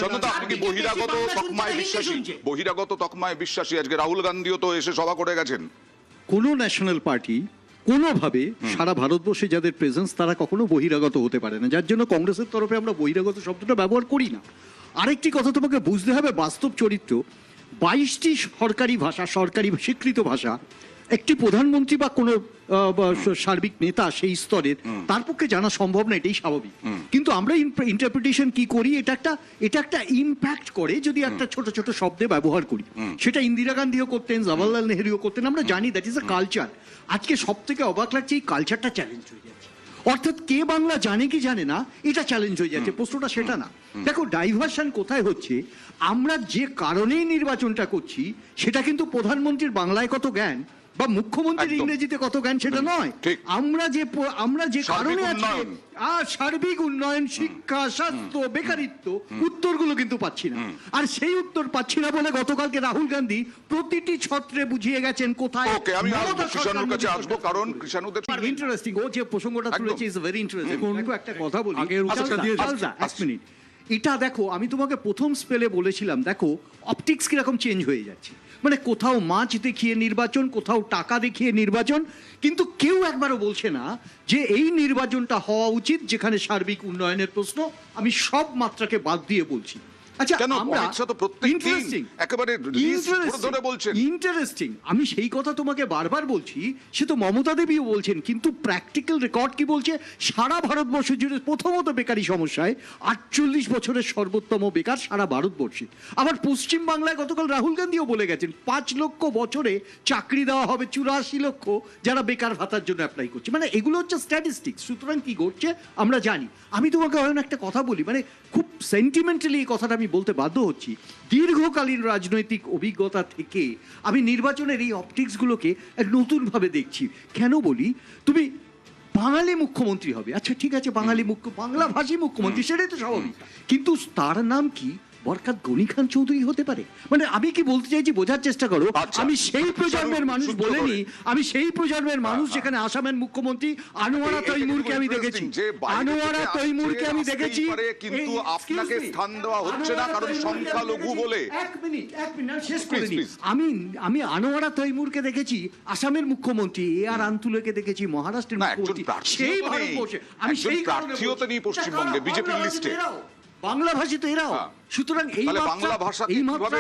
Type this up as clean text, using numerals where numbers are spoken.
চন্দনদা, আপনি কি বহিরাগত তকমায় বিশ্বাসী? বহিরাগত তকমায় বিশ্বাসী? আজকে রাহুল গান্ধীও তো এসে সভা করে গেছেন। কোনো ন্যাশনাল পার্টি কোনোভাবে সারা ভারতবর্ষে যাদের প্রেজেন্স তারা কখনো বহিরাগত হতে পারে না, যার জন্য কংগ্রেসের তরফে আমরা বহিরাগত শব্দটা ব্যবহার করি না। আরেকটি কথা তোমাকে বুঝতে হবে, বাস্তব চরিত্র 22টি সরকারি ভাষা, সরকারি স্বীকৃত ভাষা একটি প্রধানমন্ত্রী বা কোনো সার্বিক নেতা সেই স্তরের তার পক্ষে জানা সম্ভব না, এটাই স্বাভাবিক। কিন্তু আমরা ইন্টারপ্রিটেশন কি করি, এটা একটা ইম্প্যাক্ট করে যদি একটা ছোট ছোট শব্দে ব্যবহার করি। সেটা ইন্দিরা গান্ধীও করতেন, জওয়াহরলাল নেহরুও করতেন, আমরা জানি দ্যাট ইজ আ কালচার। আজকে সব থেকে অবাক লাগছে এই কালচারটা চ্যালেঞ্জ হয়ে যাচ্ছে, অর্থাৎ কে বাংলা জানে কি জানে না এটা চ্যালেঞ্জ হয়ে যাচ্ছে। প্রশ্নটা সেটা না। দেখো ডাইভার্সন কোথায় হচ্ছে, আমরা যে কারণেই নির্বাচনটা করছি সেটা কিন্তু প্রধানমন্ত্রীর বাংলায় কত জ্ঞান বা মুখ্যমন্ত্রীর ইংরেজিতে কত জ্ঞান সেটা নয়। আমরা যে কারণে আজকে সার্বিক উন্নয়ন, শিক্ষা, স্বাস্থ্য, বেকারিত্ব উত্তরগুলো কিন্তু পাচ্ছি না। আর সেই উত্তর পাচ্ছি না বলে গতকালকে রাহুল গান্ধী প্রতিটি ছত্রে বুঝিয়ে গেছেন কোথায়। আমি কৃষাণুর কাছে আসবো, কারণ কৃষাণুদের ইন্টারেস্টিং, ও যে প্রসঙ্গটা তুলেছে ইজ ভেরি ইন্টারেস্টিং। দেখো একটা কথা বলি, এক মিনিট, এটা দেখো আমি তোমাকে প্রথম স্পেলে বলেছিলাম, দেখো অপটিক্স কিরকম চেঞ্জ হয়ে যাচ্ছে, মানে কোথাও মাছ দেখিয়ে নির্বাচন, কোথাও টাকা দেখিয়ে নির্বাচন, কিন্তু কেউ একবারও বলছে না যে এই নির্বাচনটা হওয়া উচিত যেখানে সার্বিক উন্নয়নের প্রশ্ন। আমি সব মাত্রাকে বাদ দিয়ে বলছি। আচ্ছা, ইন্টারেস্টিং, আমি সেই কথা তোমাকে বারবার বলছি, সে তো মমতা দেবীও বলছেন, কিন্তু প্র্যাকটিক্যাল রেকর্ড কি বলছে? সারা ভারতবর্ষ জুড়ে প্রথমত বেকারি সমস্যায় 48 বছরের সর্বোত্তম বেকার সারা ভারতবর্ষে। আবার পশ্চিম বাংলায় গতকাল রাহুল গান্ধীও বলে গেছেন 5 লক্ষ বছরে চাকরি দেওয়া হবে 84 লক্ষ যারা বেকার ভাতার জন্য অ্যাপ্লাই করছে। মানে এগুলো হচ্ছে স্ট্যাটিস্টিক্স। সুতরাং কি ঘটছে আমরা জানি। আমি তোমাকে একটা কথা বলি, মানে খুব সেন্টিমেন্টালি এই কথাটা আমি বলতে বাধ্য হচ্ছি। দীর্ঘকালীন রাজনৈতিক অভিজ্ঞতা থেকে আমি নির্বাচনের এই অপটিক্সগুলোকে নতুনভাবে দেখছি। কেন বলি, তুমি বাঙালি মুখ্যমন্ত্রী হবে, আচ্ছা ঠিক আছে, বাংলাভাষী মুখ্যমন্ত্রী, সেটাই তো স্বাভাবিক, কিন্তু তার নাম কি বরকত গনি খান চৌধুরী হতে পারে? মানে আমি কি বলতে চাইছি বোঝার চেষ্টা করো। আমি সেই প্রজন্মের মানুষ বলেনি, আমি সেই প্রজন্মের মানুষ যেখানে আসামের মুখ্যমন্ত্রী আনোয়ারা তৈমুরকে আমি দেখেছি, আনোয়ারা তৈমুরকে আমি দেখেছি, কিন্তু আপনাকে স্থান দেওয়া হচ্ছে না কারণ সংখ্যালঘু বলে। এক মিনিট শেষ করে নি। আমি আনোয়ারা তৈমুরকে দেখেছি আসামের মুখ্যমন্ত্রী, আর আন্তুলেকে দেখেছি মহারাষ্ট্রের মুখ্যমন্ত্রী। সেই ভারতবর্ষে আমি সেই প্রার্থীও তো নেই পশ্চিমবঙ্গে বিজেপির লিস্টে, বাংলা ভাষী তো এরাও। সুতরাং এই মাত্রা